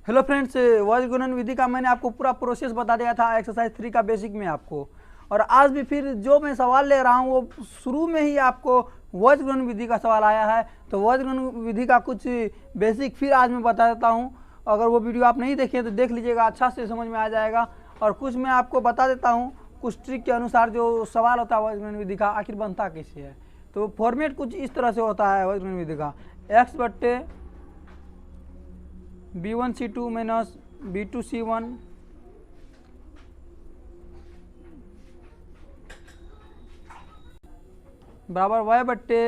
Hello friends, वज्र गुणन विधि का मैंने आपको पूरा प्रोसेस बता दिया था एक्सरसाइज 3 का बेसिक में आपको। और आज भी फिर जो मैं सवाल ले रहा हूँ वो शुरू में ही आपको वज्र गुणन विधि का सवाल आया है। तो वज्र गुणन विधि का कुछ बेसिक फिर आज मैं बता देता हूँ। अगर वो वीडियो आप नहीं देखे तो देख लीजिएगा, अच्छा से समझ में आ जाएगा। और कुछ मैं आपको बता देता हूँ, कुछ ट्रिक के अनुसार जो सवाल होता है वज्र गुणन विधि का आखिर बनता कैसे है। तो फॉर्मेट कुछ इस तरह से होता है वज्र गुणन विधि का। x b1 c2 minus b2 c1 बराबर y बट्टे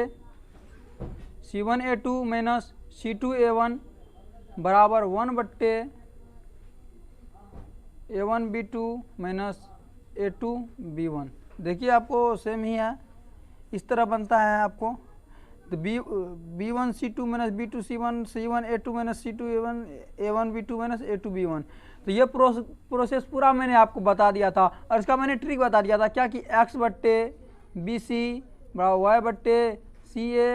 c1 a2 minus c2 a1 बराबर 1 बट्टे a1 b2 minus a2 b1। देखिए आपको सेम ही है, इस तरह बनता है आपको। तो b1 c2 minus b2 c1 c1 a2 minus c2 a1 a1 b2 minus a2 b1। तो ये प्रोसेस पूरा मैंने आपको बता दिया था और इसका मैंने ट्रिक बता दिया था क्या कि x बट्टे बी सी बराबर वाई बट्टे सी ए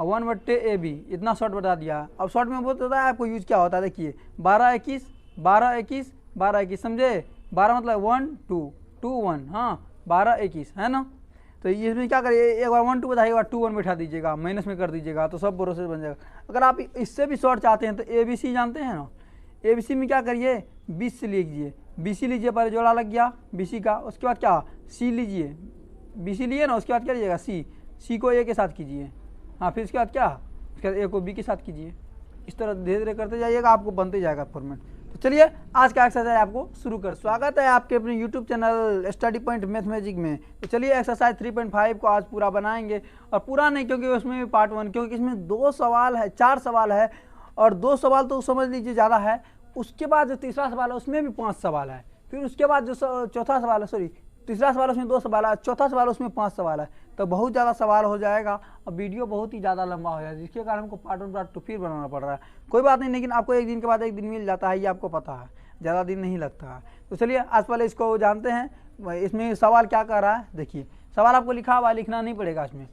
1 बट्टे ए बी, इतना शॉर्ट बता दिया। अब शॉर्ट में बोलता है आपको यूज क्या होता है। देखिए 12 21 12 21 12 21, समझे। 12 मतलब 1 2 2 1, हाँ 12 21 है ना। तो इसमें क्या करिए, एक बार 1 2 बताइए, एक बार 2 1 बैठा दीजिएगा, माइनस में कर दीजिएगा तो सब प्रोसेस बन जाएगा। अगर आप इससे भी शॉर्ट चाहते हैं तो ए बी सी जानते हैं ना। ए बी सी में क्या करिए, 20 से लीजिए, बी सी लीजिए, पहले जोड़ा लग गया बी सी का। उसके बाद क्या, सी लीजिए, बी सी लिए ना, उसके बाद क्या लीजिएगा सी को ए के साथ कीजिए, हाँ फिर उसके बाद क्या, उसके बाद ए को बी के साथ कीजिए। इस तरह धीरे धीरे करते जाइएगा, आपको बनते जाएगा फॉर्मेट। तो चलिए आज का एक्सरसाइज आपको शुरू कर। स्वागत है आपके अपने YouTube channel study point mathematic में। तो चलिए एक्सरसाइज 3.5 को आज पूरा बनाएंगे। और पूरा नहीं, क्योंकि उसमें भी पार्ट 1, क्योंकि इसमें 2 सवाल है, 4 सवाल है और 2 सवाल तो समझ लीजिए ज़्यादा है। उसके बाद जो तीसरा सवाल है उसमें भी 5 सवाल है। फिर उसके बाद जो चौथा सवाल है, सॉरी तीसरा सवाल उसमें 2 सवाल है, चौथा सवाल उसमें 5 सवाल है। तो बहुत ज़्यादा सवाल हो जाएगा और वीडियो बहुत ही ज़्यादा लंबा हो जाएगा, जिसके कारण हमको पार्ट 1 पार्ट 2 फिर बनाना पड़ रहा है। कोई बात नहीं, लेकिन आपको एक दिन के बाद एक दिन मिल जाता है, ये आपको पता है, ज़्यादा दिन नहीं लगता है। तो चलिए आज पहले इसको जानते हैं, इसमें सवाल क्या कर रहा है। देखिए सवाल आपको लिखा हुआ है, लिखना नहीं पड़ेगा इसमें।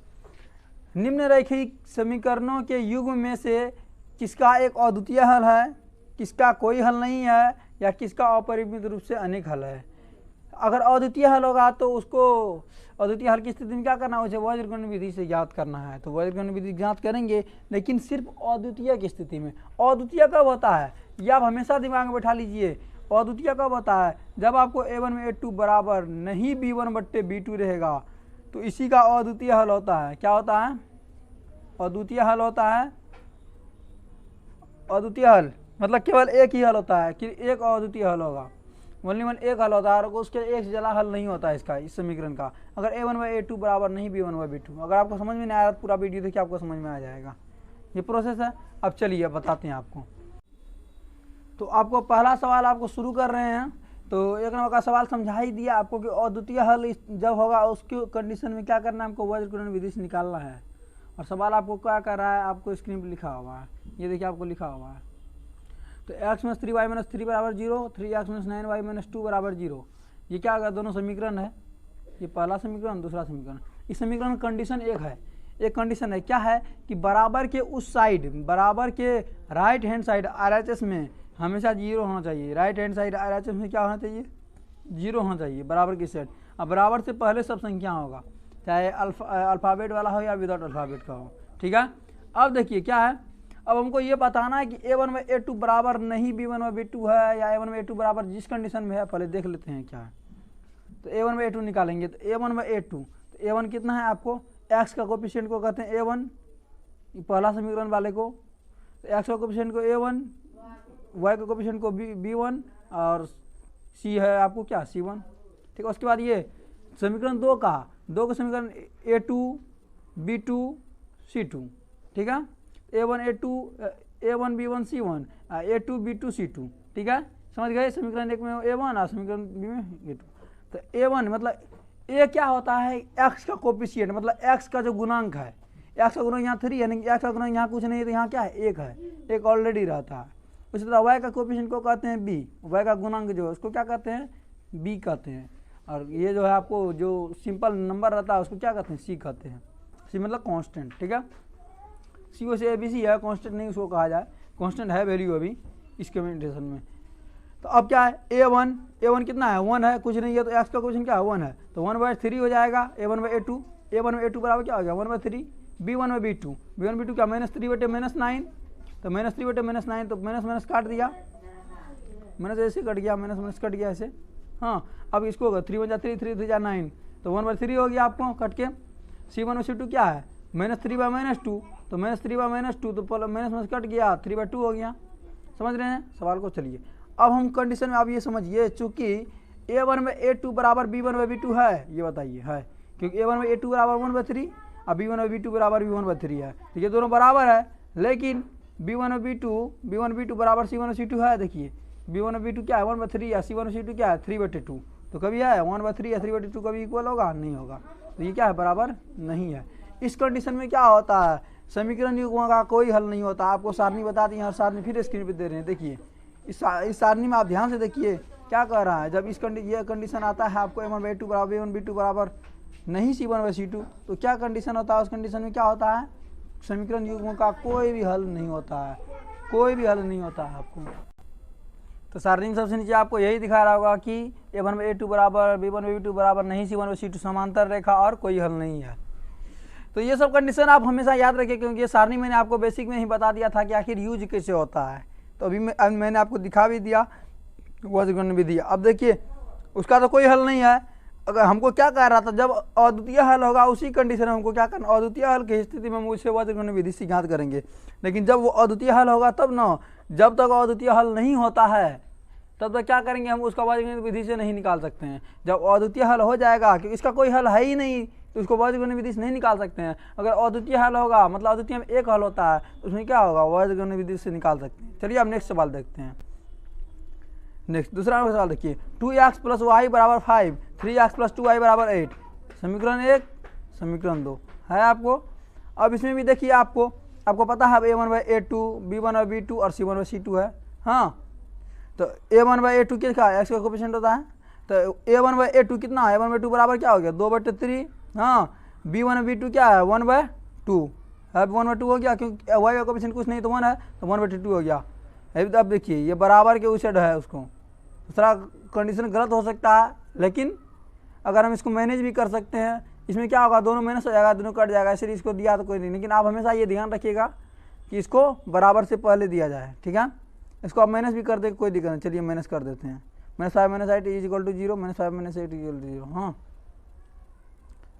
निम्नलिखित समीकरणों के युग्म में से किसका एक अद्वितीय हल है, किसका कोई हल नहीं है, या किसका अपरिमित रूप से अनेक हल है। अगर अद्वितीय हल होगा तो उसको अद्वितीय हल की स्थिति में क्या करना है, उसे वज्र गुणन विधि से ज्ञात करना है। तो वज्र गुणन विधि ज्ञात करेंगे, लेकिन सिर्फ अद्वितीय की स्थिति में। अद्वितीय कब होता है ये आप हमेशा दिमाग में बैठा लीजिए। अद्वितीय कब होता है, जब आपको a1 में a2 बराबर नहीं b1 बट्टे b2 रहेगा, तो इसी का अद्वितीय हल होता है। क्या होता है, अद्वितीय हल होता है। अद्वितीय हल मतलब केवल एक ही हल होता है, कि एक अद्वितीय हल होगा, ओनली वन एक हल होता है, और उसके एक से ज़्यादा हल नहीं होता है इसका, इस समीकरण का। अगर a1 बाई a2 बराबर नहीं b1 बाई b2। अगर आपको समझ में नहीं आया तो पूरा वीडियो देखिए, आपको समझ में आ जाएगा। ये प्रोसेस है। अब चलिए बताते हैं आपको। तो आपको पहला सवाल आपको शुरू कर रहे हैं। तो एक नंबर का सवाल समझा ही दिया आपको कि अद्वितीय हल जब होगा उसकी कंडीशन में क्या करना है, हमको वज्र गुणन विधि से निकालना है। और सवाल आपको क्या कर रहा है, आपको स्क्रीन पर लिखा हुआ है, ये देखिए आपको लिखा हुआ है। तो x माइनस 3y माइनस 3 बराबर 0, 3x माइनस 9y माइनस 2 बराबर 0। ये क्या होगा, दोनों समीकरण है। ये पहला समीकरण, दूसरा समीकरण। इस समीकरण कंडीशन एक है, एक कंडीशन है, क्या है कि बराबर के उस साइड, बराबर के राइट हैंड साइड RHS में हमेशा 0 होना चाहिए। राइट हैंड साइड RHS में क्या होना चाहिए, 0 होना चाहिए बराबर की साइड। अब बराबर से पहले सब संख्या होगा, चाहे अल्फ़ाबेट वाला हो या विदाउट अल्फ़ाबेट का हो, ठीक है। अब देखिए क्या है, अब हमको ये बताना है कि a1 में a2 बराबर नहीं b1 में b2 है, या a1 में a2 बराबर जिस कंडीशन में है, पहले देख लेते हैं क्या है। तो a1 में a2 निकालेंगे, तो a1 में a2, तो a1 कितना है आपको, x का कोफिशिएंट को कहते हैं a1, पहला समीकरण वाले को। तो x का कोफिशिएंट को a1, y का कोफिशिएंट को b1, और c है आपको क्या, c1, ठीक है। उसके बाद ये समीकरण 2 का समीकरण a2 b2 c2, ठीक है। a1 a2 a1 b1 c1 a2 b2 c2, ठीक है। समझ गए, समीकरण 1 में a1 और समीकरण 2 में a2। तो a1 मतलब a क्या होता है, x का कोफिशिएंट, मतलब x का जो गुणांक है। x का गुणांक यहाँ 3 है, यानी x का गुणांक यहाँ कुछ नहीं है, तो यहाँ क्या है, 1 है, 1 ऑलरेडी रहता है। उसी तरह y का कोफिशिएंट को कहते हैं b, y का गुणांक जो है उसको क्या कहते हैं, b कहते हैं। और ये जो है आपको जो सिंपल नंबर रहता है उसको क्या कहते हैं, c कहते हैं। c मतलब कांस्टेंट, ठीक है। सी वैसे ABC है, कांस्टेंट नहीं उसको कहा जाए, कांस्टेंट है वैल्यू अभी, इस कंडीशन में। तो अब क्या है, a1 कितना है 1 है, कुछ नहीं है, तो x का क्वेश्चन क्या है 1 है, तो 1/3 हो जाएगा a1/a2 बराबर क्या हो गया 1/3 b1/b2 क्या -3/-9, तो -3/-9 तो माइनस काट दिया, माइनस ऐसे कट गया, माइनस कट गया ऐसे। हाँ, अब इसको होगा 3 × 3 3 3 9, तो 1/3 हो गया आपको कट के। c1 और c2 क्या है -3/-2, तो -3/-2 तो माइनस कट गया 3/2 हो गया। समझ रहे हैं सवाल को। चलिए अब हम कंडीशन में आप ये समझिए, चूंकि a1/a2 बराबर b1/b2 है, ये बताइए है, क्योंकि a1/a2 बराबर 1/3 और b1/b2 बराबर b1/3 है, तो ये दोनों बराबर है। लेकिन b1/b2 बराबर c1 और c2 है। देखिए b1/b2 क्या है 1/3 या c1 और c2 क्या है 3/2, तो कभी है 1/3 या 3/2 कभी इक्वल होगा नहीं होगा, तो ये क्या है बराबर नहीं है। इस कंडीशन में क्या होता है, समीकरण युग्मों का कोई हल नहीं होता। आपको सारणी बता दी, हर सारणी फिर स्क्रीन पे दे रहे हैं। देखिए इस सारणी में आप ध्यान से देखिए क्या कह रहा है, जब ये कंडीशन आता है आपको a1/a2 बराबर b1/b2 बराबर नहीं c1/c2, तो क्या कंडीशन होता है, उस कंडीशन में क्या होता है, समीकरण युग्मों का कोई भी हल नहीं होता है, कोई भी हल नहीं होता है आपको। तो सारणी में सबसे नीचे आपको यही दिखा रहा होगा कि a1/a2 बराबर b1/b2 बराबर नहीं c1/c2 समांतर रेखा और कोई हल नहीं है। तो ये सब कंडीशन आप हमेशा याद रखें, क्योंकि ये सारणी मैंने आपको बेसिक में ही बता दिया था कि आखिर यूज कैसे होता है। तो अभी मैंने आपको दिखा भी दिया, वर्गीकरण भी दिया। अब देखिए उसका तो कोई हल नहीं है। अगर हमको क्या कह रहा था, जब अद्वितीय हल होगा उसी कंडीशन में हमको क्या करना, अद्वितीय हल की स्थिति में हम उसे वर्गीकरण विधि से ज्ञात करेंगे। लेकिन जब वो अद्वितीय हल होगा तब ना, जब तक अद्वितीय हल नहीं होता है तब तक क्या करेंगे, हम उसका वर्गीकरण विधि से नहीं निकाल सकते हैं। जब अद्वितीय हल हो जाएगा, क्योंकि इसका कोई हल है ही नहीं, तो उसको वर्गीकरण विधि से नहीं निकाल सकते हैं। अगर अद्वितीय हल होगा, मतलब अद्वितीय में एक हल होता है, तो उसमें क्या होगा, वर्गीकरण विधि से निकाल सकते हैं। चलिए अब नेक्स्ट सवाल देखते हैं। नेक्स्ट दूसरा सवाल देखिए, 2x + y = 5, 3x + 2y = 8, समीकरण 1 समीकरण 2 है आपको। अब इसमें भी देखिए आपको पता है a1/a2 b1/b2 और c1/c2 है। हाँ, तो a1/a2 क्या है, x का कोएफिशिएंट होता है, तो a1/a2 कितना है, a1/2 बराबर क्या हो गया 2/3। हाँ, b1/b2 क्या है 1/2 है, 1/2 हो गया, क्योंकि y का कोएफिशिएंट कुछ नहीं तो 1 है, तो 1/2 हो गया। अब देखिए ये बराबर के उसे है उसको, दूसरा कंडीशन गलत हो सकता है, लेकिन अगर हम इसको मैनेज भी कर सकते हैं, इसमें क्या होगा दोनों माइनस हो जाएगा, दोनों कट जाएगा, इसलिए इसको दिया तो कोई नहीं। लेकिन आप हमेशा ये ध्यान रखिएगा कि इसको बराबर से पहले दिया जाए, ठीक है। इसको आप माइनस भी कर दे कोई दिक्कत नहीं। चलिए माइनस कर देते हैं, -5 - 8 = 0, -5 - 8 = 0। हाँ,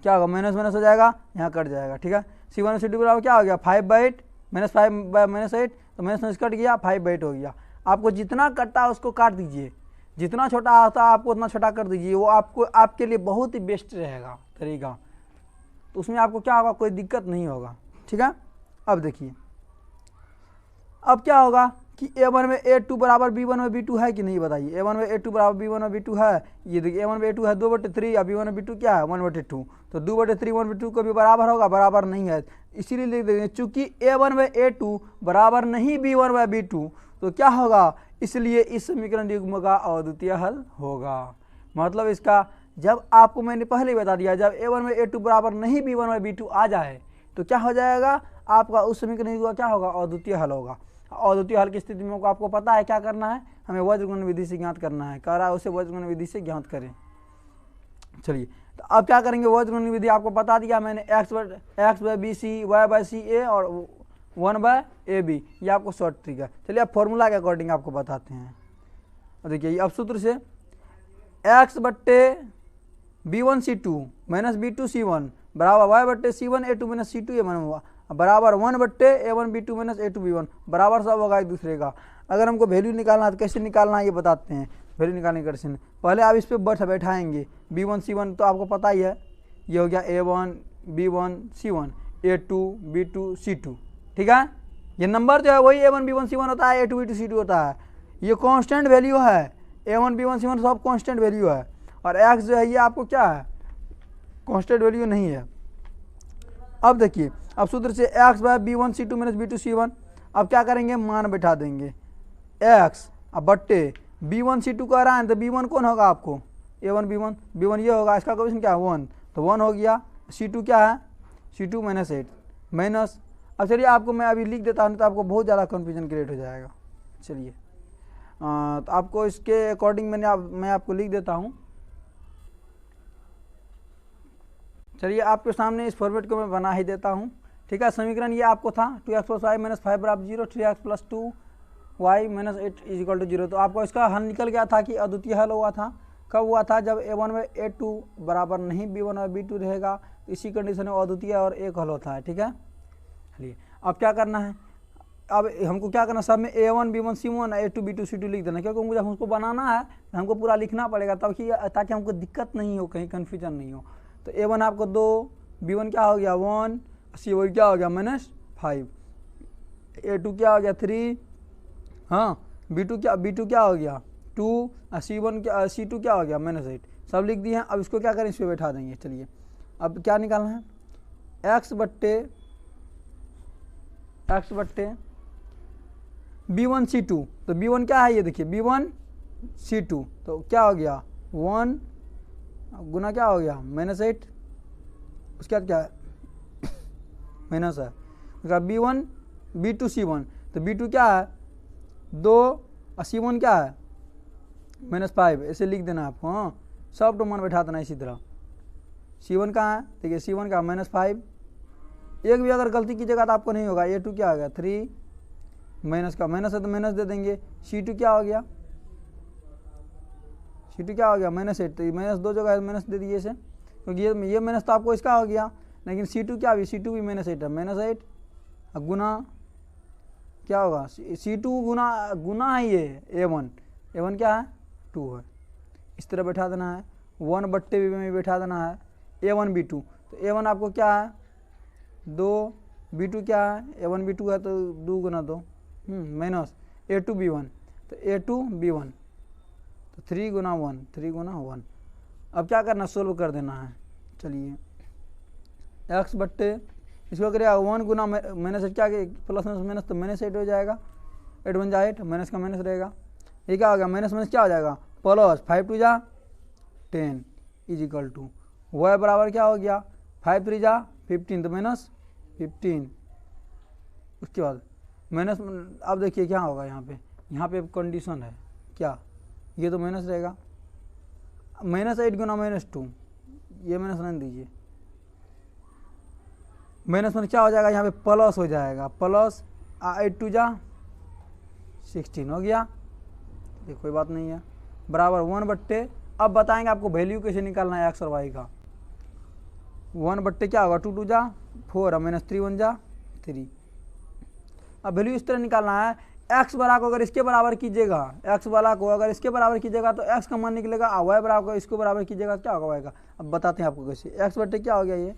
क्या होगा, माइनस हो जाएगा, यहाँ कट जाएगा, ठीक है। c1 और c2 बराबर क्या हो गया 5/8, -5 - 8, तो माइनस कट गया 5/8 हो गया। आपको जितना कटता है उसको काट दीजिए, जितना छोटा आता है आपको उतना छोटा कर दीजिए, वो आपके लिए बहुत ही बेस्ट रहेगा तरीका। तो उसमें आपको क्या होगा, कोई दिक्कत नहीं होगा, ठीक है। अब देखिए अब क्या होगा कि a1/a2 बराबर b1/b2 है कि नहीं बताइए, a1/a2 बराबर b1/b2 है। ये देखिए a1/a2 है 2/3 या b1/b2 क्या है 1/2, तो 2/3 1/2 को भी बराबर होगा, बराबर नहीं है, इसीलिए लिख देंगे। चूंकि a1/a2 बराबर नहीं b1/b2, तो क्या होगा, इसलिए इस समीकरण युग्म का अद्वितीय हल होगा। मतलब इसका, जब आपको मैंने पहले ही बता दिया, जब a1/a2 बराबर नहीं b1/b2 आ जाए तो क्या हो जाएगा, आपका उस समीकरण युग्म का क्या होगा, अद्वितीय हल होगा। अद्वितीय हल की स्थिति में आपको पता है क्या करना है, हमें वर्गीकरण विधि से ज्ञात करना है, कह रहा है उसे वर्गीकरण विधि से ज्ञात करें। चलिए तो अब क्या करेंगे, वर्गीकरण विधि आपको बता दिया मैंने, x/bc y/ca और 1/ab, ये आपको शॉर्ट ट्रिक है। चलिए अब फॉर्मूला के अकॉर्डिंग आपको बताते हैं। देखिए अब सूत्र से x/b1c2 - b2c1 बराबर y/c1a2 - c2a1 बराबर 1/a1b2 - a2b1 बराबर सब होगा एक दूसरे का। अगर हमको वैल्यू निकालना है तो कैसे निकालना है ये बताते हैं। वैल्यू निकालने का क्वेश्चन, पहले आप इस पर बैठाएंगे b1 c1, तो आपको पता ही है, ये हो गया a1 b1 c1 a2 b2 c2, ठीक है। ये नंबर जो है वही a1 b1 c1 होता है, a2 b2 c2 होता है। ये कांस्टेंट वैल्यू है, a1 b1 c1 सब कांस्टेंट वैल्यू है, और x जो है ये आपको क्या है, कांस्टेंट वैल्यू नहीं है। अब देखिए अब सूत्र से x/b1c2 - b2c1, अब क्या करेंगे, मान बैठा देंगे x अब बट्टे b1c2 कह रहा है, तो b1 कौन होगा आपको, a1 b1 ये होगा, इसका क्वेश्चन क्या है 1, तो 1 हो गया। c2 क्या है, c2 - 8 माइनस। अब चलिए आपको मैं अभी लिख देता हूँ, तो आपको बहुत ज़्यादा कन्फ्यूजन क्रिएट हो जाएगा। चलिए तो आपको इसके अकॉर्डिंग मैं आपको लिख देता हूँ। चलिए आपके सामने इस फॉर्मेट को मैं बना ही देता हूँ। ठीक है, समीकरण ये आपको था 2x + y - 5 बराबर 0, 3x + 2y - 8 = 0। तो आपको इसका हल निकल गया था कि अद्वितीय हल हुआ था। कब हुआ था? जब a1 में a2 बराबर नहीं b1 और b2 रहेगा, तो इसी कंडीशन में अद्वितीय और एक हल होता है। ठीक है, चलिए अब क्या करना है, अब हमको क्या करना, सब में a1 b1 c1 a2 b2 c2 लिख देना, क्योंकि मुझे हमको बनाना है तो हमको पूरा लिखना पड़ेगा तब कि ताकि हमको दिक्कत नहीं हो, कहीं कन्फ्यूजन नहीं हो। तो a1 आपको 2, b1 क्या हो गया 1, c1 क्या हो गया -5, a2 क्या हो गया 3, हाँ b2 क्या हो गया 2, c2 क्या हो गया -8। सब लिख दिए हैं। अब इसको क्या करें, इस पर बैठा देंगे। चलिए अब क्या निकालना है, x बट्टे b1 c2। तो b1 क्या है, ये देखिए b1 c2, तो क्या हो गया 1 गुना क्या हो गया -8, उसके बाद क्या है माइनस है, b1 b2 c1। तो b2 क्या है 2 और c1 क्या है -5, ऐसे लिख देना आपको। हाँ, सब तो मन बैठा देना इसी तरह। c1 कहाँ है, देखिए c1 का -5, एक भी अगर गलती कीजिएगा तो आपको नहीं होगा। a2 क्या हो गया 3, माइनस का माइनस है तो माइनस दे देंगे। c2 क्या हो गया -8, तो माइनस 2 जगह माइनस दे दीजिए इसे, क्योंकि ये माइनस तो आपको इसका हो गया, लेकिन c2 क्या भी c2 भी -8 है, -8 गुना क्या होगा c2 गुना है ये a1 क्या है 2 है। इस तरह बैठा देना है, 1 बट्टे में बैठा देना है a1 b2। तो a1 आपको क्या है 2, b2 क्या है a1 b2 है, तो 2 गुना 2 माइनस a2 b1, तो a2 b1 तो 3 गुना 1। अब क्या करना, सोल्व कर देना है। चलिए x बट्टे इसको करिएगा 1 गुना -8 क्या प्लस माइनस तो -8 हो जाएगा, 8 बन जाए 8, माइनस का माइनस रहेगा। ये क्या हो गया माइनस क्या हो जाएगा प्लस 5 2 जा 10 = y बराबर क्या हो गया 5 3 जा 15, तो -15। उसके बाद माइनस, अब देखिए क्या होगा यहाँ पे कंडीशन है क्या, ये तो माइनस रहेगा, -8 गुना -2, ये माइनस नहीं दीजिए, माइनस में क्या हो जाएगा यहाँ पे प्लस हो जाएगा, प्लस 8 2 जा 16 हो गया। ये कोई बात नहीं है, बराबर 1 बट्टे, अब बताएंगे आपको वैल्यू कैसे निकालना है x और y का। 1 बट्टे क्या होगा 2 2 जा 4 और -3 1 जा 3। अब वैल्यू इस तरह निकालना है, x वाला को अगर इसके बराबर कीजिएगा, तो x का मान निकलेगा, y बराबर को इसको बराबर कीजिएगा क्या होगा y का। अब बताते हैं आपको कैसे। x बट्टे क्या हो गया, ये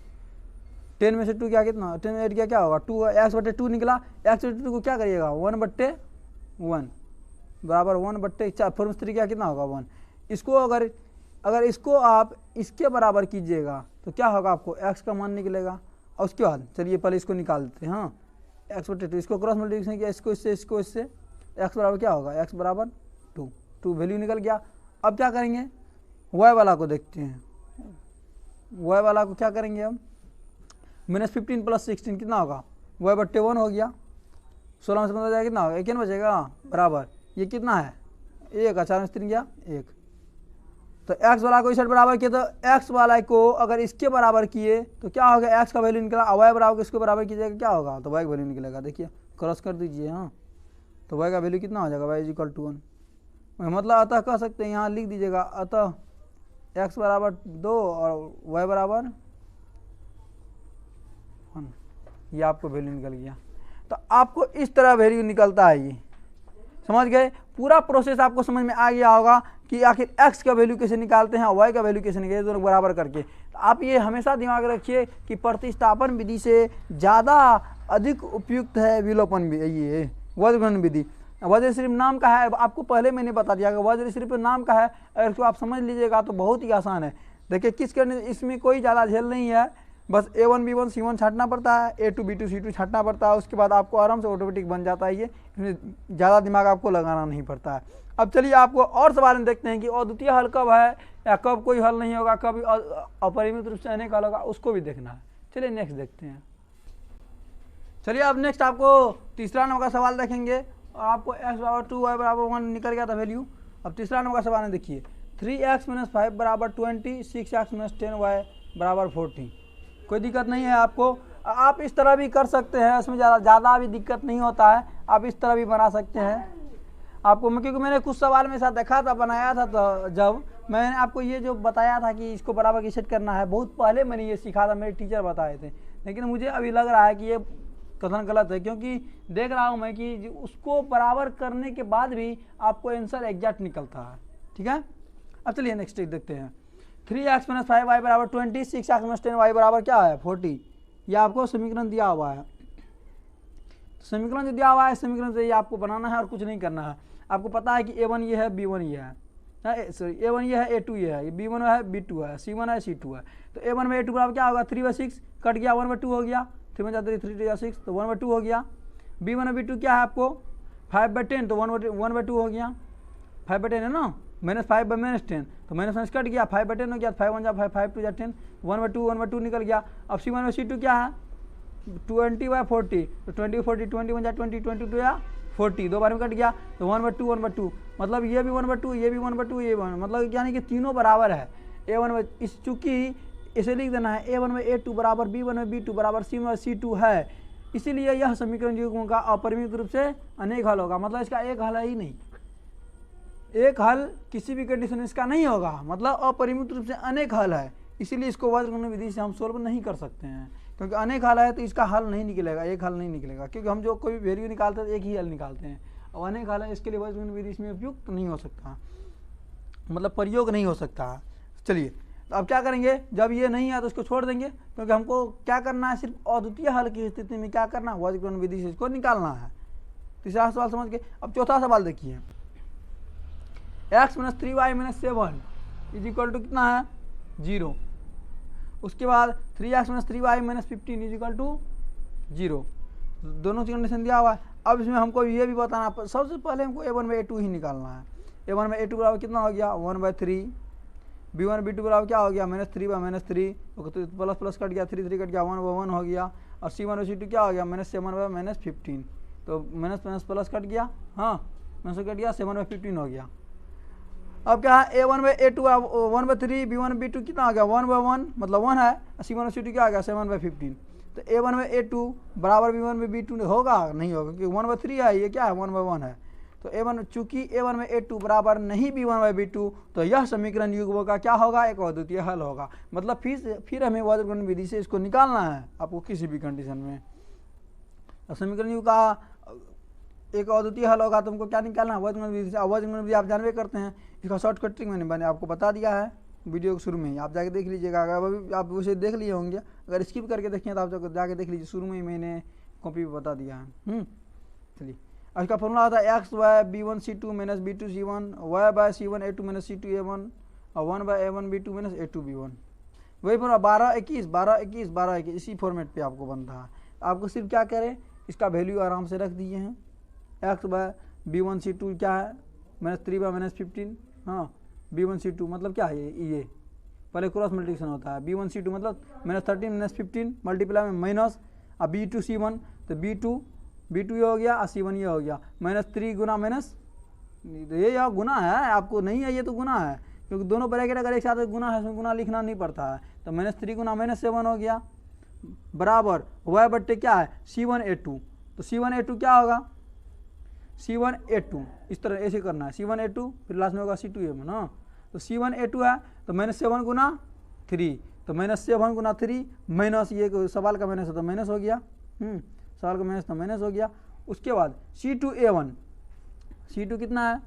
10 में से 2 क्या कितना, 10 में 8 क्या होगा 2, x बट्टे 2 निकला। x बट्टे 2 को क्या करिएगा 1 बट्टे 1 बराबर 1 बट्टे 4, 4 में 3 क्या कितना होगा 1। इसको अगर इसको आप इसके बराबर कीजिएगा तो क्या होगा, आपको x का मान निकलेगा। और उसके बाद चलिए पहले इसको निकाल देते हैं। हाँ, x बट्टे 2, इसको क्रॉस मल्टीप्लिकेशन किया, इसको इससे x बराबर क्या होगा, x बराबर 2 वैल्यू निकल गया। अब क्या करेंगे, y वाला को देखते हैं। y वाला को क्या करेंगे हम, -15 + 16 कितना होगा, y बट्टे 1 हो गया, 16 में से 15 जाएगा कितना होगा, 1 बचेगा बराबर, ये कितना है 1, 4 में से 3 गया 1। तो x वाला को इस साइड बराबर किया, तो x वाला को अगर इसके बराबर किए तो क्या होगा, x का वैल्यू निकला, y बराबर को इसके बराबर कीजिएगा क्या होगा, तो y का वैल्यू निकलेगा। देखिए क्रॉस कर दीजिए। हाँ, तो y का वैल्यू कितना हो जाएगा, y = 1। मतलब अतः कह सकते हैं, यहाँ लिख दीजिएगा, अतः x बराबर 2 और y बराबर 1, ये आपको वैल्यू निकल गया। तो आपको इस तरह वैल्यू निकलता है, ये समझ गए। पूरा प्रोसेस आपको समझ में आ गया होगा कि आखिर x का वैल्यू कैसे निकालते हैं, y का वैल्यू कैसे निकालते हैं, दोनों बराबर करके। तो आप ये हमेशा दिमाग रखिए कि प्रतिस्थापन विधि से ज़्यादा अधिक उपयुक्त है विलोपन ये वज्रघूर्ण विधि। वज्रश्री नाम का है, आपको पहले मैंने बता दिया कि वज्रश्री नाम का है, अगर इसको आप समझ लीजिएगा तो बहुत ही आसान है। देखिए किस करने, इसमें कोई ज़्यादा झेल नहीं है, बस a1 b1 c1 छांटना पड़ता है, a2 b2 c2 छांटना पड़ता है, उसके बाद आपको आराम से ऑटोमेटिक बन जाता है। ये इसमें ज़्यादा दिमाग आपको लगाना नहीं पड़ता है। अब चलिए आपको और सवाल में देखते हैं कि अद्वितीय हल कब है या कब कोई हल नहीं होगा, कब अपरिमित रूप से अनेक हल होगा, उसको भी देखना है। चलिए नेक्स्ट देखते हैं। चलिए अब नेक्स्ट आपको तीसरा नंबर का सवाल देखेंगे, और आपको x बराबर 2 y बराबर 1 निकल गया था वैल्यू। अब तीसरा नंबर का सवाल है, देखिए 3x - 5 बराबर 20, 6x - 10y बराबर 40। कोई दिक्कत नहीं है आपको, आप इस तरह भी कर सकते हैं, इसमें ज़्यादा भी दिक्कत नहीं होता है, आप इस तरह भी बना सकते हैं। आपको क्योंकि मैंने कुछ सवाल मेरे साथ देखा था, बनाया था, तो जब मैंने आपको ये जो बताया था कि इसको बराबर की सेट करना है, बहुत पहले मैंने ये सीखा था, मेरे टीचर बताए थे, लेकिन मुझे अभी लग रहा है कि ये कथन गलत है, क्योंकि देख रहा हूँ मैं कि उसको बराबर करने के बाद भी आपको आंसर एग्जैक्ट निकलता है। ठीक है, अब चलिए नेक्स्ट देखते हैं। 3x - 5y बराबर 20, 6x - 10y बराबर क्या है 40। यह आपको समीकरण दिया हुआ है, समीकरण जो दिया हुआ है समीकरण से ये आपको बनाना है और कुछ नहीं करना है। आपको पता है कि a1 ये है, b1 ये है, सॉरी a1 ये है, a2 ये है, b1 है, b2 है, c1 है, c2 है। तो a1 में a2 बराबर क्या होगा 3/6, कट गया 1/2 हो गया, 3 3 6 तो 1/2 हो गया। b1 और b2 क्या है आपको 5/10 तो 1/2 हो गया, 5/10 है ना, -5 - 10 तो माइनस कट गया, 5/10 हो गया, 5 1 जा 5, 5 2 जा 10, 1/2 निकल गया। अब c1 और c2 क्या है 20/40 तो 20 40 21 जा 20 22 या 40, दो बार में कट गया तो 1/2 मतलब ये भी 1/2 ये भी 1/2 ये 1, मतलब यानी कि तीनों बराबर है। a1 में इस चूँकि इसे लिख देना है a1 में a2 बराबर b1 में b2 बराबर c1 में c2 है, इसीलिए यह समीकरण युग्म का अपरिमित रूप से अनेक हल होगा। मतलब इसका एक हल है ही नहीं, एक हल किसी भी कंडीशन इसका नहीं होगा, मतलब अपरिमित रूप से अनेक हल है, इसीलिए इसको वर्गमूल विधि से हम सोल्व नहीं कर सकते हैं, क्योंकि अनेक हल है तो इसका हल नहीं निकलेगा, एक हल नहीं निकलेगा, क्योंकि हम जो कोई भी वैल्यू निकालते हैं तो एक ही हल निकालते हैं, और अनेक हल है इसके लिए वर्गमूल विधि इसमें उपयुक्त नहीं हो सकता, मतलब प्रयोग नहीं हो सकता। चलिए तो अब क्या करेंगे, जब ये नहीं है तो इसको छोड़ देंगे, क्योंकि हमको क्या करना है सिर्फ अद्वितीय हल की स्थिति में क्या करना है वर्गमूल विधि से इसको निकालना है। तीसरा सवाल समझ के अब चौथा सवाल देखिए, x - 3y - 7 is equal to कितना है 0। उसके बाद 3x - 3y - 15 is equal to 0, दोनों की कंडीशन दिया हुआ है। अब इसमें हमको ये भी बताना, सबसे पहले हमको a1 में a2 ही निकालना है। a1 में a2 बराबर कितना हो गया 1/3, b1 b2 बराबर क्या हो गया -3/-3, तो प्लस प्लस कट गया 3 3 कट गया 1/1 हो गया, और c1 और c2 क्या हो गया -7/-15, तो माइनस माइनस प्लस कट गया, हाँ माइनस कट गया 7/15 हो गया। अब क्या है a1 में a2 1/3, b1 b2 कितना आ गया 1/1 मतलब 1 है, c1 और c2 क्या आ गया 7/15, तो a1 में a2 बराबर b1 में b2 होगा नहीं होगा, क्योंकि 1/3 है, ये क्या है 1/1 है। तो a1 चूंकि a1 में a2 बराबर नहीं b1/b2, तो यह समीकरण युग्म का क्या होगा एक अद्वितीय हल होगा। मतलब फिर हमें वर्गमूल विधि से इसको निकालना है आपको किसी भी कंडीशन में। समीकरण युग्म का एक अद्वितीय हल होगा तो हमको क्या निकालना है वर्गमूल विधि से। वर्गमूल विधि आप जानवे करते हैं, इसका शॉर्टकट ट्रिक मैंने आपको बता दिया है वीडियो के शुरू में ही, आप जाके देख लीजिएगा। अगर अभी आप उसे देख लिए होंगे, अगर स्किप करके देखें तो आप जाके देख लीजिए, शुरू में ही मैंने कॉपी पर बता दिया है। चलिए इसका फॉर्मूला होता है x by b1 c2 minus b2 c1, y by c1 a2 minus c2 a1, और 1 bye a1 b2 minus a2 b1। वही फॉर्मूला 12 21 12 21 12 21 इसी फॉर्मेट पे आपको बनता है। आपको सिर्फ क्या करें, इसका वैल्यू आराम से रख दिए हैं, x बाय b1 c2 क्या है -3/-15, हाँ b1 c2 मतलब क्या है ये पहले क्रॉस मल्टीप्लिकेशन होता है, b1 c2 मतलब -13 -15 मल्टीप्लाई में माइनस, और b2 c1 तो b2 ये हो गया और c1 ये हो गया, -3 गुना माइनस, ये यहाँ गुना है, आपको नहीं है ये तो गुना है, क्योंकि दोनों ब्रैकेट अगर एक साथ गुना है उसमें गुना लिखना नहीं पड़ता है। तो -3 गुना -7 हो गया बराबर y बट्टे क्या है c1 a2, तो c1 a2 क्या होगा c1 a2, इस तरह ऐसे करना है c1 a2 फिर लास्ट में होगा c2 a1 ना, तो c1 a2 है तो -7 गुना 3, तो -7 गुना 3 माइनस ये सवाल का माइनस होता माइनस हो गया, सवाल का माइनस तो माइनस हो गया। उसके बाद c2 a1, c2 कितना है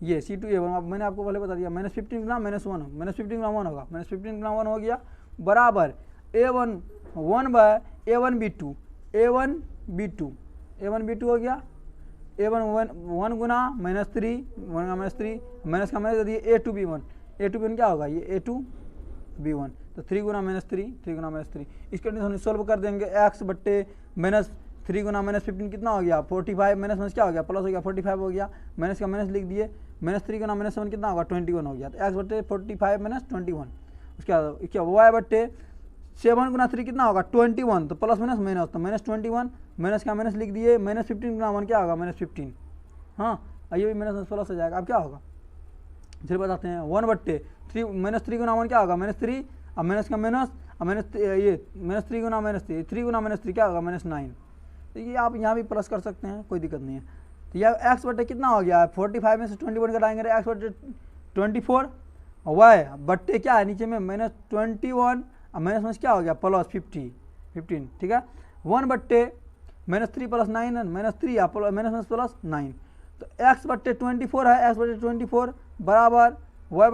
ये c2 a1, मैंने आपको पहले बता दिया -15 गुना -1 -15 गुना 1 होगा, -15 गुना 1 हो गया बराबर a1 1 बाय a1 b2 हो गया, a1 1 गुना -3 माइनस का माइनस दिए a2 b1 क्या होगा ये a2 b1, तो 3 गुना -3 इस कंडीशन में सोल्व कर देंगे। x बट्टे -3 गुना -15 कितना हो गया 45, माइनस क्या हो गया प्लस हो गया 45 हो गया, माइनस का माइनस लिख दिए, -3 गुना -7 कितना होगा 21 हो गया, तो x बट्टे 45 - 21। उसके बाद क्या y बट्टे 7 गुना 3 कितना होगा 21, तो प्लस माइनस माइनस तो -21, माइनस का माइनस लिख दिए, -15 गुना 1 क्या होगा -15, हाँ, ये भी माइनस प्लस हो जाएगा। अब क्या होगा फिर बताते हैं, 1/3 माइनस 3 गुना 1 क्या होगा -3, अब माइनस का माइनस, अब माइनस ये -3 गुना -3, 3 गुना -3 क्या होगा -9। तो ये आप यहाँ भी प्लस कर सकते हैं, कोई दिक्कत नहीं है। तो यह x/, कितना हो गया 45 में से 21 घटाएंगे x/24, वाई बट्टे क्या है नीचे में -21, अब माइनस क्या हो गया +15, ठीक है। 1/3 + 9 -3 -+9, तो x/24 है, x/24 बराबर y/,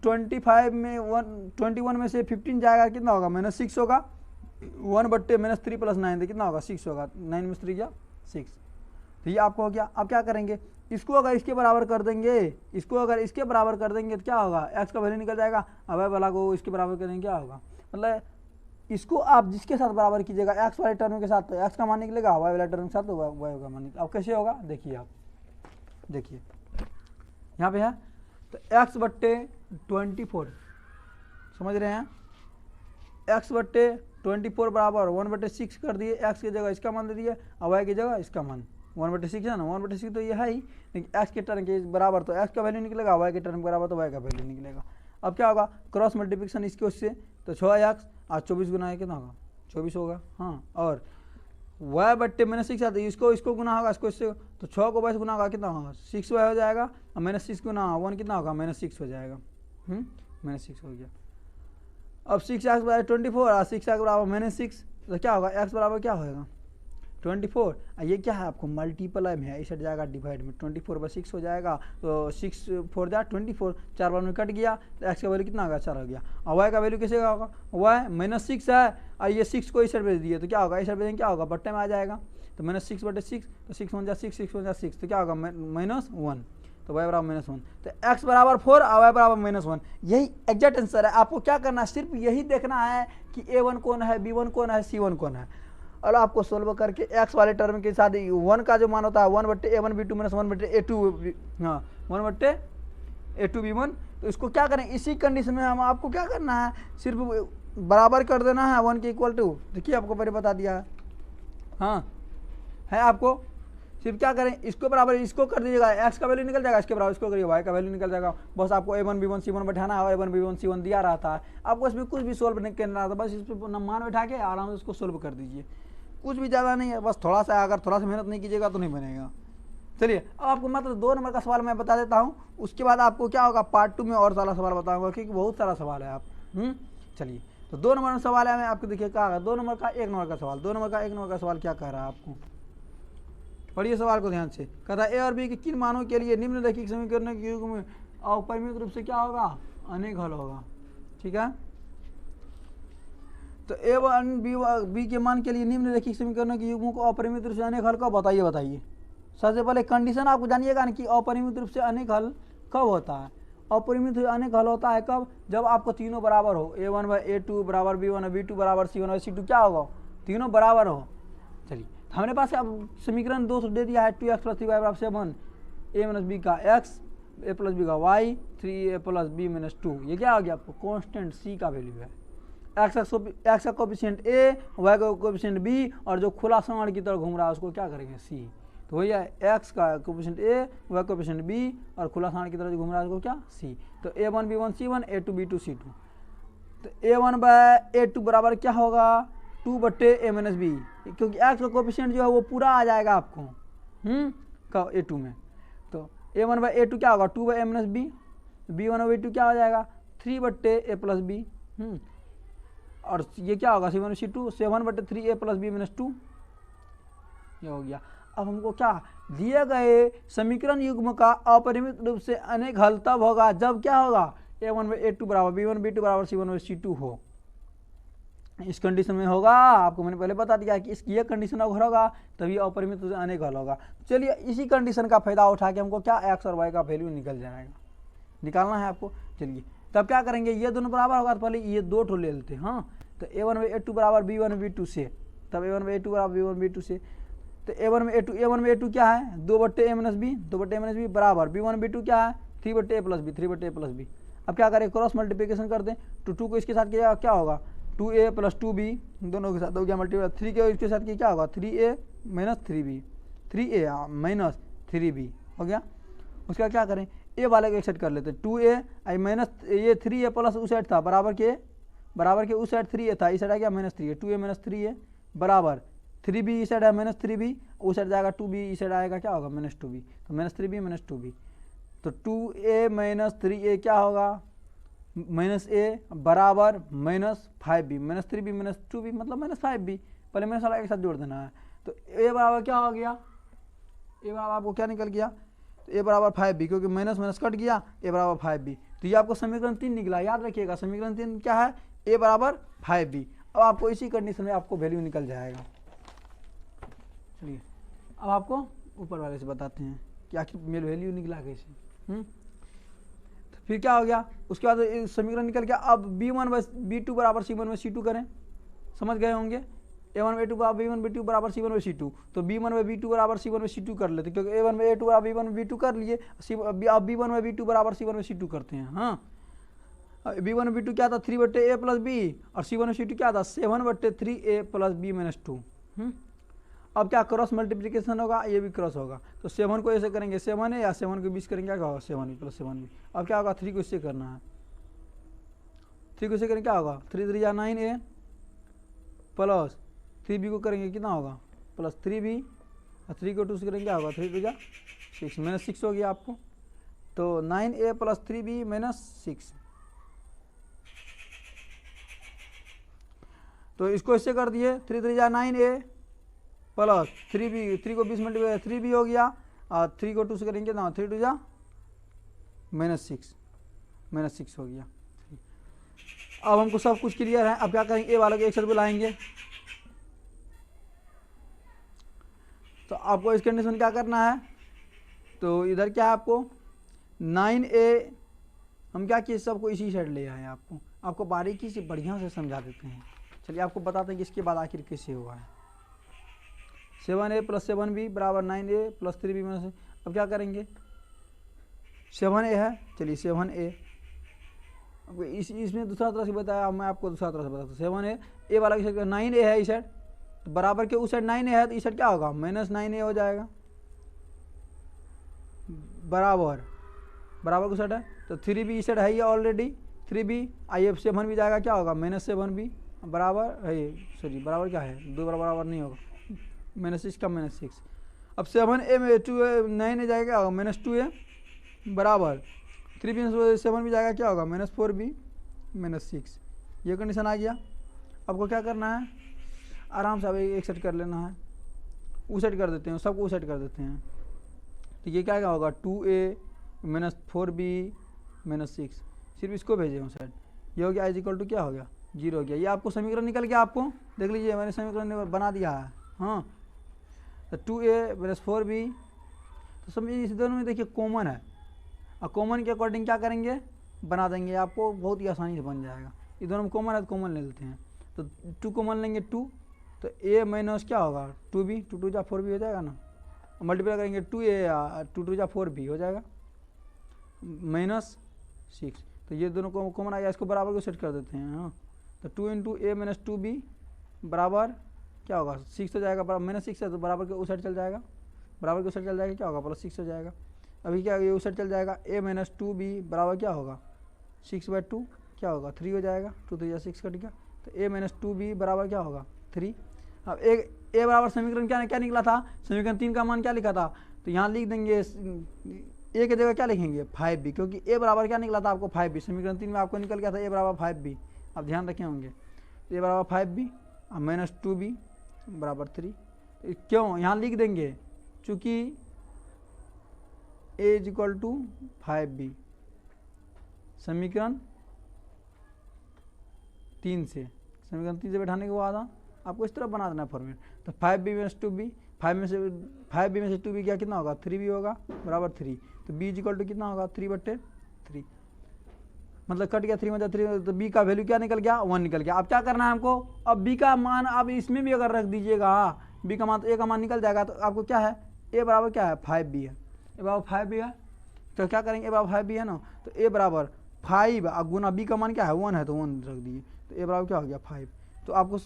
25 में 21 में से 15 जाएगा, कितना होगा -6 होगा। 1/, -3 + 9 तो कितना होगा 6 होगा, 9 में 3 क्या 6। तो ये आपको हो गया। अब क्या करेंगे, इसको अगर इसके बराबर कर देंगे, इसको अगर इसके बराबर कर देंगे तो क्या होगा, x का वैल्यू निकल जाएगा। अब y वाला को इसके बराबर करेंगे क्या होगा, मतलब इसको आप जिसके साथ बराबर कीजिएगा x वाले टर्म के साथ तो x का मान निकलेगा, y वाले टर्म के साथ तो y का मान निकलेगा। अब कैसे होगा देखिए, आप देखिए यहाँ पे है, तो x/24 समझ रहे हैं, x/24 बराबर 1/6 कर दिए, x की जगह इसका मान दे दिए, और y की जगह इसका मान 1/6 है ना, 1/6 तो ये है ही, लेकिन x के टर्म के बराबर तो x का वैल्यू निकलेगा, y के टर्म के बराबर तो y का वैल्यू निकलेगा। अब क्या होगा, क्रॉस मल्टीप्लिकेशन इसके उससे, तो 6x और 24 गुना है कितना होगा 24 होगा। हाँ, और y/, -6 आता है, इसको गुना होगा इसको इससे, तो 6 को 22 गुना होगा कितना होगा 6y हो जाएगा, और -6 गुना 1 कितना होगा -6 हो जाएगा। -6 हो गया। अब 6x/24 और 6x बराबर -6, तो क्या होगा x बराबर क्या होगा 24, ये क्या है आपको मल्टीपल में है, इस हट जाएगा डिवाइड में, 24/6 हो जाएगा, तो 6 4 जा 24, 4 बार में कट गया, तो x का वैल्यू कितना होगा 4 हो गया। और y का वैल्यू कैसे होगा, y -6 है, और ये 6 को इस साइड भेज दिए, तो क्या होगा इस साइड भेजेंगे क्या होगा बट्टे में आ जाएगा, तो -6/6, तो 6 1 जा 6, 6 1 जा 6, तो क्या होगा -1, तो y बराबर -1, तो x बराबर 4 और y बराबर -1, यही एग्जैक्ट आंसर है। आपको क्या करना है, सिर्फ यही देखना है कि a1 कौन है, b1 कौन है, c1 कौन है, और आपको सोल्व करके x वाले टर्म के साथ 1 का जो मान होता है 1/a1b2 - 1/a2, हाँ 1/a2b1, तो इसको क्या करें, इसी कंडीशन में हम आपको क्या करना है, सिर्फ बराबर कर देना है 1 के इक्वल टू, देखिए आपको पहले बता दिया है, हाँ है आपको सिर्फ क्या करें, इसको बराबर इसको कर दीजिएगा, x का वैल्यू निकल जाएगा, इसके बराबर इसको करिए, y का वैल्यू निकल जाएगा। बस आपको a1 b1 c1 बैठाना है, a1 b1 c1 दिया रहता है, आपको इसमें कुछ भी सोल्व नहीं करना रहता, बस इस पर मान बैठा के आराम से इसको सोल्व कर दीजिए, कुछ भी ज़्यादा नहीं है, बस थोड़ा सा, अगर थोड़ा सा मेहनत नहीं कीजिएगा तो नहीं बनेगा। चलिए अब आपको मतलब 2 नंबर का सवाल मैं बता देता हूँ, उसके बाद आपको क्या होगा पार्ट 2 में और सारा सवाल बताऊँगा, क्योंकि बहुत सारा सवाल है आप। चलिए, तो 2 नंबर में सवाल है, मैं आपको देखिए क्या है 2 नंबर का 1 नंबर का सवाल, 2 नंबर का 1 नंबर का सवाल क्या कह रहा है आपको, पढ़िए सवाल को ध्यान से। कहता है ए और बी के किन मानों के लिए निम्नलिखित समीकरणों के युग में अपरिमित रूप से क्या होगा अनेक हल होगा, ठीक है। तो a1 बी के मान के लिए निम्नलिखित समीकरणों के युग्मों को अपरिमित रूप से अनेक हल कब बताइए। सबसे पहले कंडीशन आपको जानिएगा ना कि अपरिमित रूप से अनेक हल कब होता है। अपरिमित रूप से अनेक हल होता है कब, जब आपको तीनों बराबर हो, a1/a2 बराबर b1 b2 बराबर c1/c2 क्या होगा तीनों बराबर हो। चलिए हमारे पास अब समीकरण 2 दे दिया है 2x + 3y = 7, a - b का x, a + b का y, 3a + b - 2, ये क्या आ गया आपको कांस्टेंट c का वैल्यू है। x का कोफिशिएंट a, y का कोफिशिएंट b, और जो खुला सामान की तरह घूम रहा है उसको क्या करेंगे c। तो भैया x का coefficient a, y coefficient b, और खुला सामान की तरह जो घूम रहा है उसको क्या c। तो a1 b1 c1, a2 b2 c2, तो a1/a2 बराबर क्या होगा 2/a - b, क्योंकि x का कोफिशिएंट जो है वो पूरा आ जाएगा आपको का a2 में। तो a1/a2 क्या होगा 2/a - b, b1/b2 क्या हो जाएगा 3/a + b, और ये क्या होगा c1/c2 7/3a + b - 2, ये हो गया। अब हमको क्या दिए गए समीकरण युग्म का अपरिमित रूप से अनेक हल तब होगा जब क्या होगा a1/a2 बराबर b1 b2 बराबर c1/c2 हो। इस कंडीशन में होगा, आपको मैंने पहले बता दिया कि इसकी ये कंडीशन अगर होगा तभी अपरिमित रूप से अनेक हल होगा। चलिए इसी कंडीशन का फायदा उठा के हमको क्या x और y का वैल्यू निकल जाएगा, निकालना है आपको। चलिए तब क्या करेंगे, ये दोनों बराबर होगा तो पहले ये 2 ठो ले लेते हैं। हाँ, तो a1/a2 बराबर b1 b2 से, तब a1/a2 बराबर b1 b2 से, तो a1/a2 क्या है 2/a - b, 2/a - b बराबर b1 b2 क्या है 3/a + b, 3/a + b। अब क्या करें क्रॉस मल्टीप्लिकेशन कर दें, तो 2 को इसके साथ किया क्या होगा 2a + 2b, दोनों के साथ हो गया मल्टीप्लाई, 3 के इसके साथ क्या होगा 3a - 3b, 3a minus 3b हो गया। उसके बाद क्या करें, ए वाले को एक सेट कर लेते हैं, 2a माइनस ये 3a प्लस उस साइड था बराबर के उस साइड 3a था, इस साइड आ गया -3a, 2a माइनस 3a बराबर 3b इस साइड है -3b, उस साइड जाएगा 2b, इस साइड आएगा क्या होगा -2b, तो -3b, तो 2a माइनस 3a क्या होगा -a बराबर -5b, -3b -2b मतलब -5b, पहले माइनस वाला के साथ जोड़ देना है। तो a बराबर क्या हो गया, a बराबर आपको क्या निकल गया, तो a बराबर 5b, क्योंकि माइनस माइनस कट गया, a बराबर 5b, तो ये आपको समीकरण 3 निकला। याद रखिएगा समीकरण 3 क्या है, a बराबर 5b। अब आपको इसी कंडीशन में आपको वैल्यू निकल जाएगा। चलिए अब आपको ऊपर वाले से बताते हैं कि आखिर मेरे वैल्यू निकला कैसे। तो फिर क्या हो गया, उसके बाद समीकरण निकल गया। अब b1/b2 बराबर c1/c2 करें, समझ गए होंगे, a1/a2 बराबर b1/b2 बराबर c1/c2, तो b1/b2 बराबर c1/c2 कर लेते, क्योंकि a1/a2 बराबर b1/b2 कर लिए, अब b1/b2 बराबर c1/c2 करते हैं। हाँ, b1/b2 क्या था 3/a प्लस b, और c1/c2 क्या था 7/3a प्लस b माइनस 2। अब क्या क्रॉस मल्टीप्लिकेशन होगा, ये भी क्रॉस होगा, तो 7 को ऐसे करेंगे 7a, या 7 को 20 करेंगे क्या होगा 7b प्लस 7b। अब क्या होगा 3 को इससे करना है, 3 को इससे करेंगे क्या होगा 3 3 9a प्लस 3b को करेंगे कितना होगा प्लस 3b, और 3 को 2 से करेंगे क्या होगा 3 2 6 -6 हो गया आपको, तो 9a प्लस 3b -6। तो इसको इससे कर दिए 3 3 9a प्लस 3b, 3 को 20 मल्टीप्लाई 3b हो गया, और 3 को 2 से करेंगे ना 3 2 -6 हो गया। अब हमको सब कुछ क्लियर है। अब क्या करेंगे, ए वाले को एक साथ बुलाएंगे, तो आपको इस कंडीशन में क्या करना है, तो इधर क्या है आपको 9a, हम क्या किए सबको इसी साइड ले आए, आपको बारीकी से बढ़िया से समझा देते हैं। चलिए आपको बताते हैं कि इसके बाद आखिर कैसे हुआ है। 7a प्लस 7b बराबर 9a प्लस 3b माइनस, अब क्या करेंगे 7a है, चलिए 7a, इसमें दूसरा तरह से बताया, मैं आपको दूसरा तरह से बताता हूँ। 7a, ए वाला की 9a है इस साइड, तो बराबर के उस साइड 9a है, तो इस साइड क्या होगा -9a हो जाएगा, बराबर उस साइड है, तो 3b इस साइड है ही ऑलरेडी 3b, आइए 7 भी जाएगा क्या होगा -7b बराबर है, सॉरी बराबर क्या है 2 बराबर नहीं होगा, -6 का -6। अब 7a में 9a जाएगा क्या होगा -2a बराबर 3b 7 भी जाएगा क्या होगा -4b -6। ये कंडीशन आ गया। आपको क्या करना है, आराम से अब एक सेट कर लेना है, वो सेट कर देते हैं, सबको सेट कर देते हैं, तो ये क्या होगा 2a -4b -6, सिर्फ इसको भेजे हूँ साइड, ये हो गया इक्वल टू क्या हो गया 0 हो गया। ये आपको समीकरण निकल गया, आपको देख लीजिए मैंने समीकरण बना दिया है। हाँ, तो 2a -4b, तो समझिए इस दोनों में देखिए कॉमन है, और कॉमन के अकॉर्डिंग क्या करेंगे बना देंगे, आपको बहुत ही आसानी से बन जाएगा। ये दोनों में कॉमन है तो कॉमन ले लेते हैं, तो 2 कॉमन लेंगे 2, तो a माइनस क्या होगा 2b, 2 2 4b हो जाएगा ना, मल्टीप्लाई करेंगे 2a 2 2 4b हो जाएगा -6, तो ये दोनों को कॉमन आ गया, इसको बराबर को सेट कर देते हैं। हाँ, तो 2 × a - 2b बराबर क्या होगा 6 हो जाएगा, -6 है तो बराबर के उस साइड चल जाएगा, बराबर के उस साइड चल जाएगा क्या होगा +6 हो जाएगा। अभी क्या ये उस साइड चल जाएगा, a - 2b बराबर क्या होगा 6/2 क्या होगा 3 हो जाएगा, 2 3 6 कट गया, तो a - 2b बराबर क्या होगा 3। अब एक a बराबर समीकरण क्या निकला था, समीकरण 3 का मान क्या लिखा था, तो यहाँ लिख देंगे a की जगह क्या लिखेंगे 5b, क्योंकि a बराबर क्या निकला था आपको 5b, समीकरण 3 में आपको निकल गया था a बराबर 5b। आप ध्यान रखे होंगे a बराबर 5b और -2b बराबर 3, क्यों यहाँ लिख देंगे चूँकि a = 5b, समीकरण 3 से बैठाने के बाद आपको इस तरह बना देना फॉर्मेट, तो 5b - 2b, 5b में से 2b क्या कितना होगा 3b होगा बराबर 3, तो b = कितना होगा 3/3, मतलब कट गया 3 में 3, तो b का वैल्यू क्या निकल गया 1 निकल गया। अब क्या करना है हमको, अब b का मान आप इसमें भी अगर रख दीजिएगा, b का मान तो a का मान निकल जाएगा, तो आपको क्या है a बराबर क्या है 5b है, a बराबर 5b है, तो क्या करेंगे a बराबर 5b है ना, तो a बराबर 5 गुना b का मान क्या है 1 है, तो 1 रख दीजिए, तो a बराबर क्या हो गया 5। तो आपको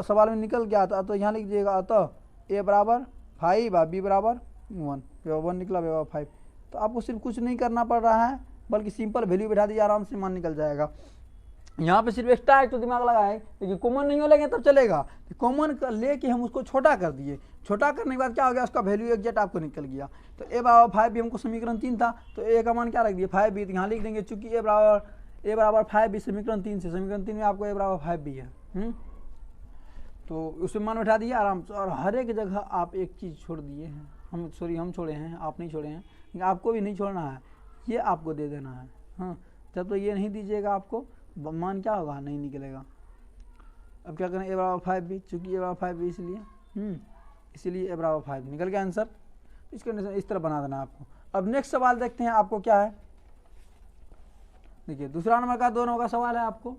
सवाल में निकल गया था, तो यहाँ लिख दीजिएगा, तो a बराबर 5 और b बराबर 1। 1 निकला, 5। तो आपको सिर्फ कुछ नहीं करना पड़ रहा है, बल्कि सिंपल वैल्यू बैठा दीजिए, आराम से मान निकल जाएगा। यहाँ पे सिर्फ एक्स्ट्रा एक तो दिमाग लगाए, लेकिन कॉमन नहीं हो लेंगे तब चलेगा। कॉमन लेके हम उसको छोटा कर दिए, छोटा करने के बाद क्या हो गया, उसका वैल्यू एग्जैक्ट आपको निकल गया। तो ए बराबर 5 भी हमको समीकरण 3 था, तो ए का मान क्या रख दिया 5 भी, यहाँ लिख देंगे चूंकि ए बराबर 5 भी समीकरण 3 से, समीकरण 3 में आपको ए बराबर 5 भी है। तो उसमें मान बैठा दिए आराम से। और हर एक जगह आप एक चीज़ छोड़ दिए हैं, हम छोड़े हैं, आप नहीं छोड़े हैं, आपको भी नहीं छोड़ना है, ये आपको दे देना है। हाँ, जब तो ये नहीं दीजिएगा आपको मान क्या होगा, नहीं निकलेगा। अब क्या करें, ए बराबर 5 भी, चूंकि ए बराबर 5 भी इसीलिए ए बराबर 5 निकल गया आंसर। इस कंडीशन इस तरह बना देना आपको। अब नेक्स्ट सवाल देखते हैं आपको क्या है। देखिए दूसरा नंबर का 2 नंबर का सवाल है आपको।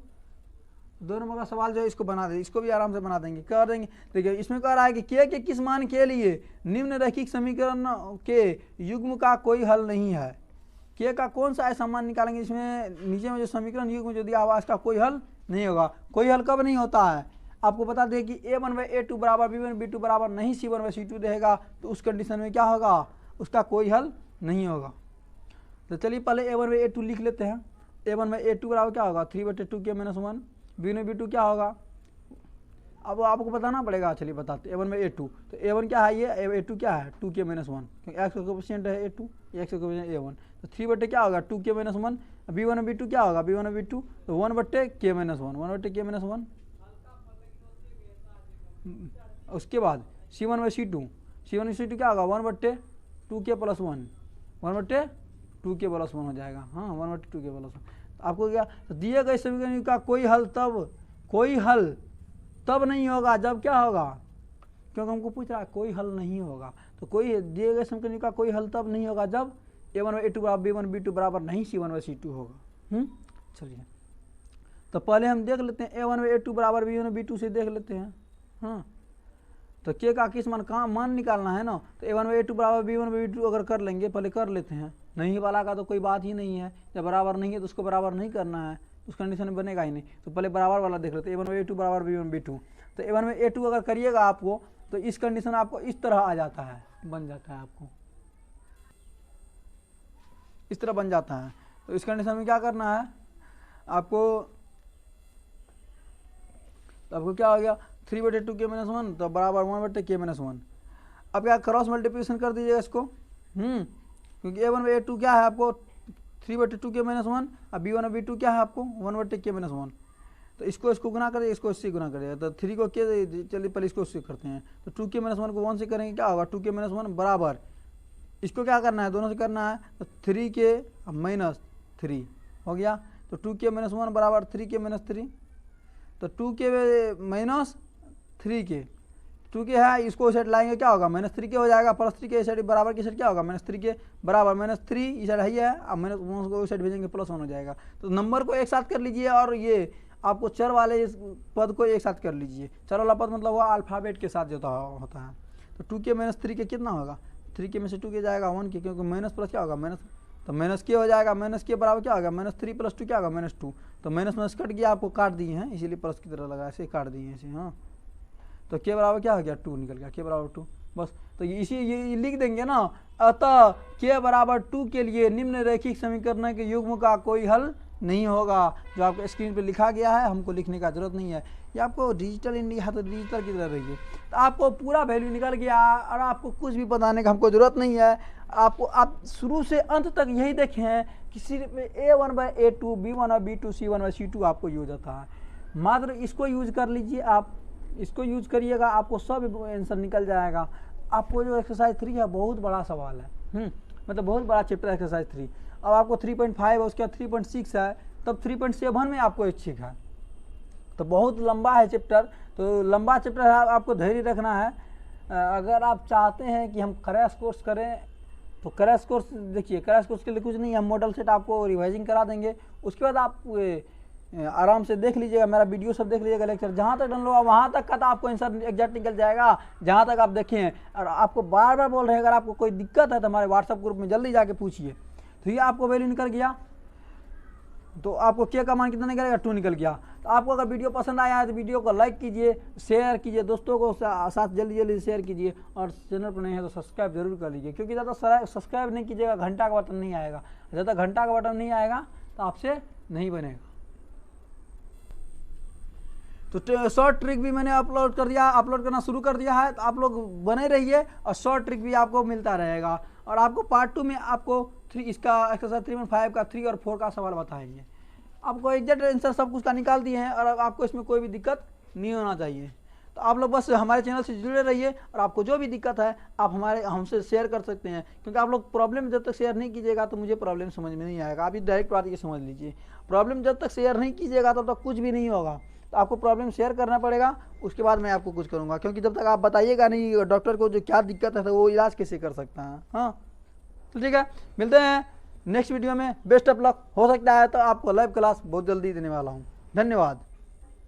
2 नंबर का सवाल जो है इसको बना दे, इसको भी आराम से बना देंगे, कर देंगे। देखिए इसमें कह रहा है कि के किस मान के लिए निम्न रैखिक समीकरण के युग्म का कोई हल नहीं है। के का कौन सा ऐसा मान निकालेंगे जिसमें नीचे में जो समीकरण युग्म जो दिया हुआ इसका कोई हल नहीं होगा। कोई हल कब नहीं होता है, आपको बता दें कि a1/a2 बराबर b1/b2 बराबर नहीं c1/c2 देगा, तो उस कंडीशन में क्या होगा, उसका कोई हल नहीं होगा। तो चलिए पहले a1/a2 लिख लेते हैं। a1/a2 बराबर क्या होगा 3/2 k - 1, b1/b2 क्या होगा, अब आपको बताना पड़ेगा। चलिए बताते, a1/a2, तो a1 क्या है, ये a2 क्या है 2k - 1, क्योंकि x का कोएफिशिएंट है a2, x का कोएफिशिएंट a1, तो 3/, क्या होगा 2k - 1, b1/b2 क्या होगा b1/b2, तो 1/k - 1, 1/k - 1। उसके बाद c1/c2, c1/c2 क्या होगा 1/2k + 1, 1/2k + 1 हो जाएगा। हाँ 1/2k + 1। आपको क्या दिए गए समीकरण का कोई हल तब नहीं होगा जब क्या होगा, क्योंकि हमको पूछ रहा है कोई हल नहीं होगा, तो कोई दिए गए समीकरण का कोई हल तब नहीं होगा जब a1/a2 बराबर b1/b2 बराबर नहीं c1/c2 होगा। चलिए तो पहले हम देख लेते हैं a1/a2 बराबर b1/b2 से देख लेते हैं। हाँ, तो के का किस मान निकालना है ना, तो a1/a2 बराबर b1/b2 अगर कर लेंगे, पहले कर लेते हैं। नहीं वाला का तो कोई बात ही नहीं है, जब बराबर नहीं है तो उसको बराबर नहीं करना है, उस कंडीशन में बनेगा ही नहीं। तो पहले बराबर वाला देख लेते हैं, a1/a2 बराबर b1/b2। तो a1/a2 अगर करिएगा आपको, तो इस कंडीशन आपको इस तरह आ जाता है, बन जाता है, आपको इस तरह बन जाता है। तो इस कंडीशन में क्या करना है आपको क्या हो गया 3/2k - 1, तो बराबर 1/k - 1। अब क्या क्रॉस मल्टीप्लिकेशन कर दीजिएगा इसको, क्योंकि a1/a2 क्या है आपको 3/2k - 1, और b1/b2 क्या है आपको 1/k - 1। तो इसको गुना करिए, इसको इससे गुना करिएगा, तो 3 को के, चलिए पहले इसको इससे करते हैं। तो 2k - 1 को 1 से करेंगे, क्या होगा 2k - 1 बराबर, इसको क्या करना है दोनों से करना है, तो 3k - 3 हो गया। तो 2k - 1 बराबर 3k - 3, तो 2k - 3k, 2k है, इसको साइड लाएंगे क्या होगा -3k हो जाएगा, +3k साइड बराबर की साइड क्या होगा -3k बराबर -3, इस साइड है, अब -1 को साइड भेजेंगे +1 हो जाएगा। तो नंबर को एक साथ कर लीजिए, और ये आपको चर वाले इस पद को एक साथ कर लीजिए। चर वाला पद मतलब हुआ अल्फ़ाबेट के साथ जो होता है। तो 2k - 3k कितना होगा, 3k में से 2k जाएगा 1k, क्योंकि माइनस प्लस क्या होगा माइनस, तो -k हो जाएगा, -k बराबर क्या होगा -3 + 2 क्या होगा -2, तो माइनस कट गया, आपको काट दिए हैं इसीलिए प्लस की तरह लगा, ऐसे काट दिए हैं ऐसे। हाँ, तो k बराबर क्या हो गया 2 निकल गया, k बराबर 2 बस। तो ये लिख देंगे ना, अतः k बराबर 2 के लिए निम्न रैखिक समीकरण के युग्म का कोई हल नहीं होगा। जो आपको स्क्रीन पे लिखा गया है, हमको लिखने का जरूरत नहीं है, ये आपको डिजिटल इंडिया है तो डिजिटल की तरह रहिए। तो आपको पूरा वैल्यू निकल गया, और आपको कुछ भी बताने का हमको जरूरत नहीं है। आप शुरू से अंत तक यही देखें हैं कि सिर्फ a1/a2 b1/b2 c1/c2 आपको यूज होता है। मात्र इसको यूज कर लीजिए, आप इसको यूज करिएगा, आपको सब आंसर निकल जाएगा। आपको जो एक्सरसाइज 3 है बहुत बड़ा सवाल है, मतलब बहुत बड़ा चैप्टर एक्सरसाइज 3। अब आपको 3.5 है, उसके बाद 3.6 है, तब 3.7 में आपको ऐच्छिक है, तो बहुत लंबा है चैप्टर। तो लंबा चैप्टर है, आपको धैर्य रखना है। अगर आप चाहते हैं कि हम क्रैश कोर्स करें, तो क्रैश कोर्स देखिए, क्रैश कोर्स के लिए कुछ नहीं, हम मॉडल सेट आपको रिवाइजिंग करा देंगे। उसके बाद आप आराम से देख लीजिएगा, मेरा वीडियो सब देख लीजिएगा, लेक्चर जहाँ तक डाउनलोड होगा वहाँ तक का तो आपको आंसर एग्जैक्ट निकल जाएगा, जहाँ तक आप देखें। और आपको बार बार बोल रहे हैं, अगर आपको कोई दिक्कत है तो हमारे व्हाट्सएप ग्रुप में जल्दी जाके पूछिए। तो ये आपको वैल्यू निकल गया, तो आपको के का मान कितना निकलेगा 2 निकल गया। तो आपको अगर वीडियो पसंद आया है तो वीडियो को लाइक कीजिए, शेयर कीजिए, दोस्तों को साथ जल्दी जल्दी शेयर कीजिए, और चैनल पर नहीं है तो सब्सक्राइब जरूर कर लीजिए, क्योंकि ज़्यादा सब्सक्राइब नहीं कीजिएगा घंटा का बटन नहीं आएगा, ज़्यादा घंटा का बटन नहीं आएगा तो आपसे नहीं बनेगा। तो शॉर्ट ट्रिक भी मैंने अपलोड करना शुरू कर दिया है, तो आप लोग बने रहिए और शॉर्ट ट्रिक भी आपको मिलता रहेगा। और आपको पार्ट 2 में आपको इसका एक्सरसाइज 3.5 का 3 और 4 का सवाल बताएंगे। आपको एग्जैक्ट आंसर सब कुछ का निकाल दिए हैं और आपको इसमें कोई भी दिक्कत नहीं होना चाहिए। तो आप लोग बस हमारे चैनल से जुड़े रहिए, और आपको जो भी दिक्कत है आप हमसे शेयर कर सकते हैं, क्योंकि आप लोग प्रॉब्लम जब तक शेयर नहीं कीजिएगा तो मुझे प्रॉब्लम समझ में नहीं आएगा। आप ये डायरेक्ट बात ये समझ लीजिए, प्रॉब्लम जब तक शेयर नहीं कीजिएगा तब तक कुछ भी नहीं होगा। तो आपको प्रॉब्लम शेयर करना पड़ेगा, उसके बाद मैं आपको कुछ करूँगा, क्योंकि जब तक आप बताइएगा नहीं डॉक्टर को जो क्या दिक्कत है तो वो इलाज कैसे कर सकता है। हाँ तो ठीक है, मिलते हैं नेक्स्ट वीडियो में। Best of luck. हो सकता है तो आपको लाइव क्लास बहुत जल्दी देने वाला हूँ। धन्यवाद।